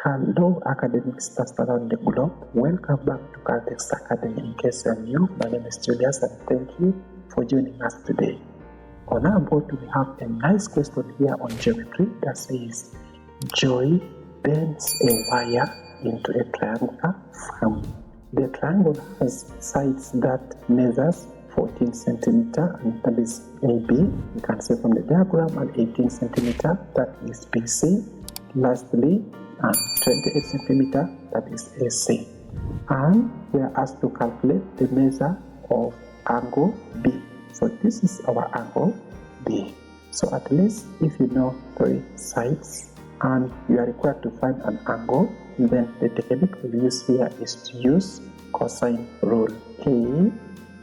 Hello academics just around the globe, welcome back to Caltex Academy. In case you're new, my name is Julius and thank you for joining us today. On our board we have a nice question here on geometry that says, Joy bends a wire into a triangular frame. The triangle has sides that measures 14 centimeter and that is AB. You can see from the diagram, and 18 centimeter, that is BC. Lastly, 28 centimeter, that is AC. And we are asked to calculate the measure of angle B. So this is our angle B. So at least if you know 3 sides and you are required to find an angle, then the technique we use here is to use cosine rule. A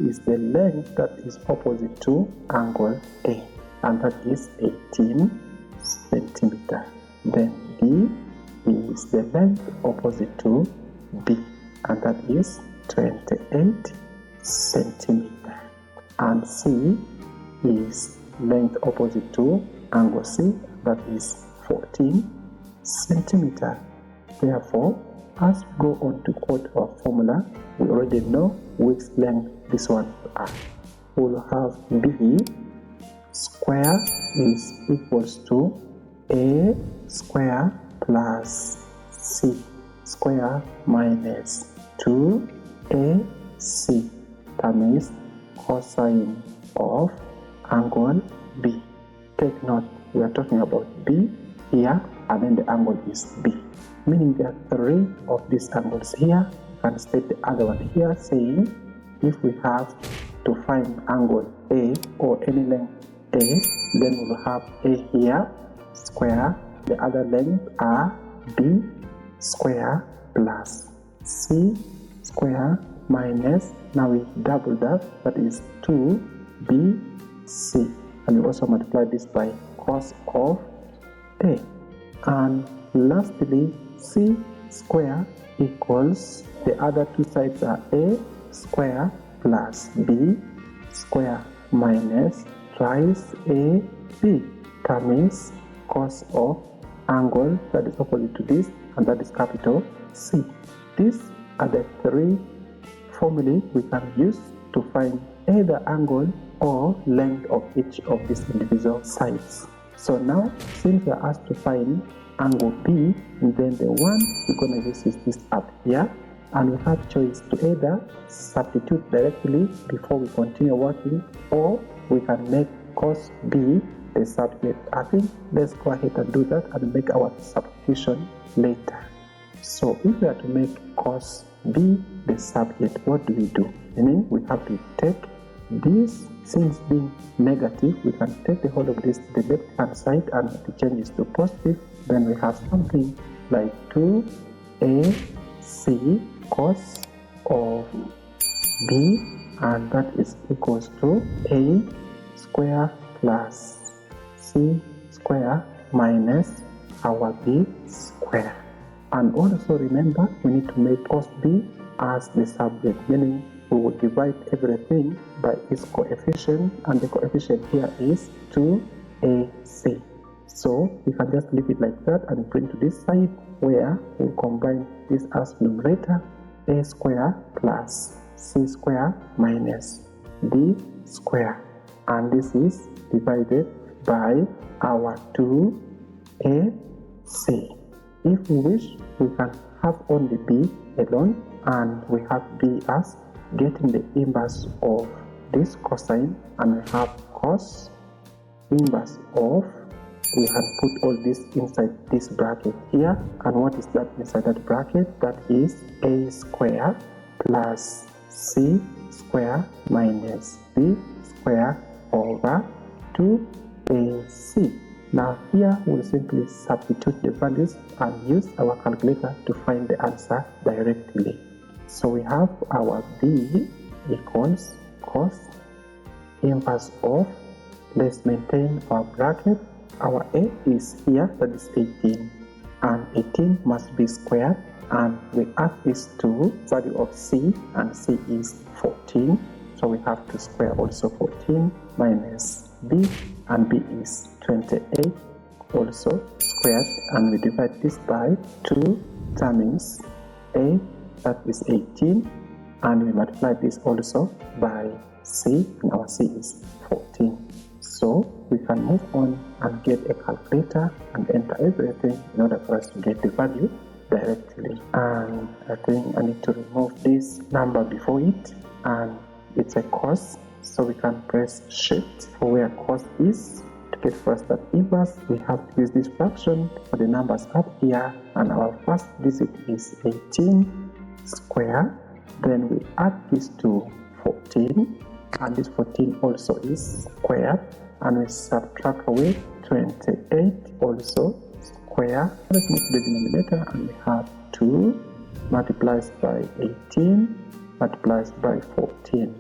is the length that is opposite to angle A, and that is 18 centimeter. Then B is the length opposite to B, and that is 28 centimeter. And C is length opposite to angle C, that is 14 centimeter. Therefore, as we go on to quote our formula, we already know which length this one are. We'll have B square is equals to A square plus C square minus 2AC. That means cosine of angle B. Take note, we are talking about B here, and then the angle is B. Meaning there are 3 of these angles here. You can state the other one here saying, if we have to find angle A or any length A, then we'll have A here square, the other length are B square plus C square minus, now we double that is 2BC, and we also multiply this by cos of A. And lastly, C square equals, the other 2 sides are A square plus B square minus twice AB. That means cos of angle that is opposite to this, and that is capital C. These are the 3 formulae we can use to find either angle or length of each of these individual sides. So now, since we are asked to find angle B, then the one we're going to use is this up here, and we have choice to either substitute directly before we continue working, or we can make cos B the subject. I think let's go ahead and do that and make our substitution later. So if we are to make cos B the subject, what do? Meaning we have to take this, since being negative, we can take the whole of this to the left hand side and the change is to positive. Then we have something like 2AC cos of B, and that is equals to A square plus C square minus our B square. And also remember, we need to make cos B as the subject, meaning we will divide everything by its coefficient, and the coefficient here is 2AC. So we can just leave it like that and bring to this side, where we combine this as numerator, A square plus C square minus B square, and this is divided by our 2AC. If we wish, we can have only B alone, and we have B as getting the inverse of this cosine, and we have cos inverse of, we can put all this inside this bracket here. And what is that inside that bracket? That is A square plus C square minus B square over 2AC. Now here we'll simply substitute the values and use our calculator to find the answer directly. So we have our B equals cos inverse of, let's maintain our bracket, our A is here, that is 18, and 18 must be squared, and we add this to value of C, and C is 14, so we have to square also 14 minus B, and B is 28 also squared, and we divide this by determines A, that is 18, and we multiply this also by C, and our C is 14. So we can move on and get a calculator and enter everything in order for us to get the value directly. And I think I need to remove this number before it, and it's a cos, so we can press shift for where cos is. To get first that inverse, we have to use this fraction for the numbers up here, and our first digit is 18 square. Then we add this to 14, and this 14 also is squared, and we subtract away 28 also square. Let's move to the denominator, and we have 2 multiplies by 18 multiplies by 14.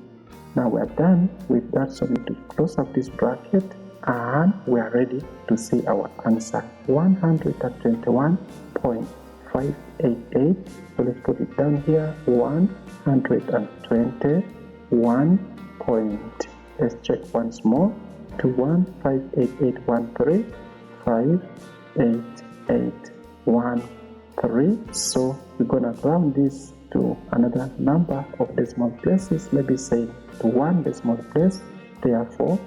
Now we are done with that, so we need to close up this bracket, and we are ready to see our answer, 121.588. So let's put it down here, 121 point, let's check once more, 215881358813. So we're gonna round this to another number of decimal places, maybe say to 1 decimal place. Therefore,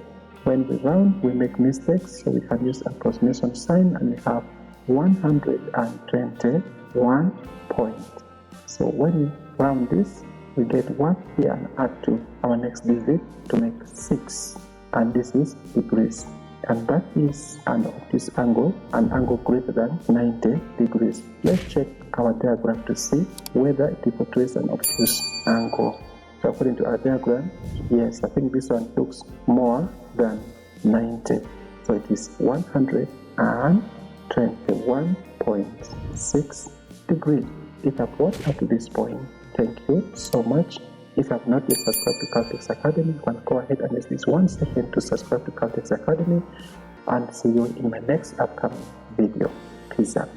when we round, we make mistakes, so we can use approximation sign, and we have 121 point. So when we round this, we get 1 here and add to our next digit to make 6, and this is degrees, and that is an obtuse angle, an angle greater than 90 degrees. Let's check our diagram to see whether it portrays an obtuse angle. So according to our diagram, yes, I think this one looks more than 90. So it is 121.6 degrees. If I've watched up to this point, thank you so much. If you have not yet subscribed to Caltex Academy, you can go ahead and use this 1 second to subscribe to Caltex Academy, and see you in my next upcoming video. Peace out.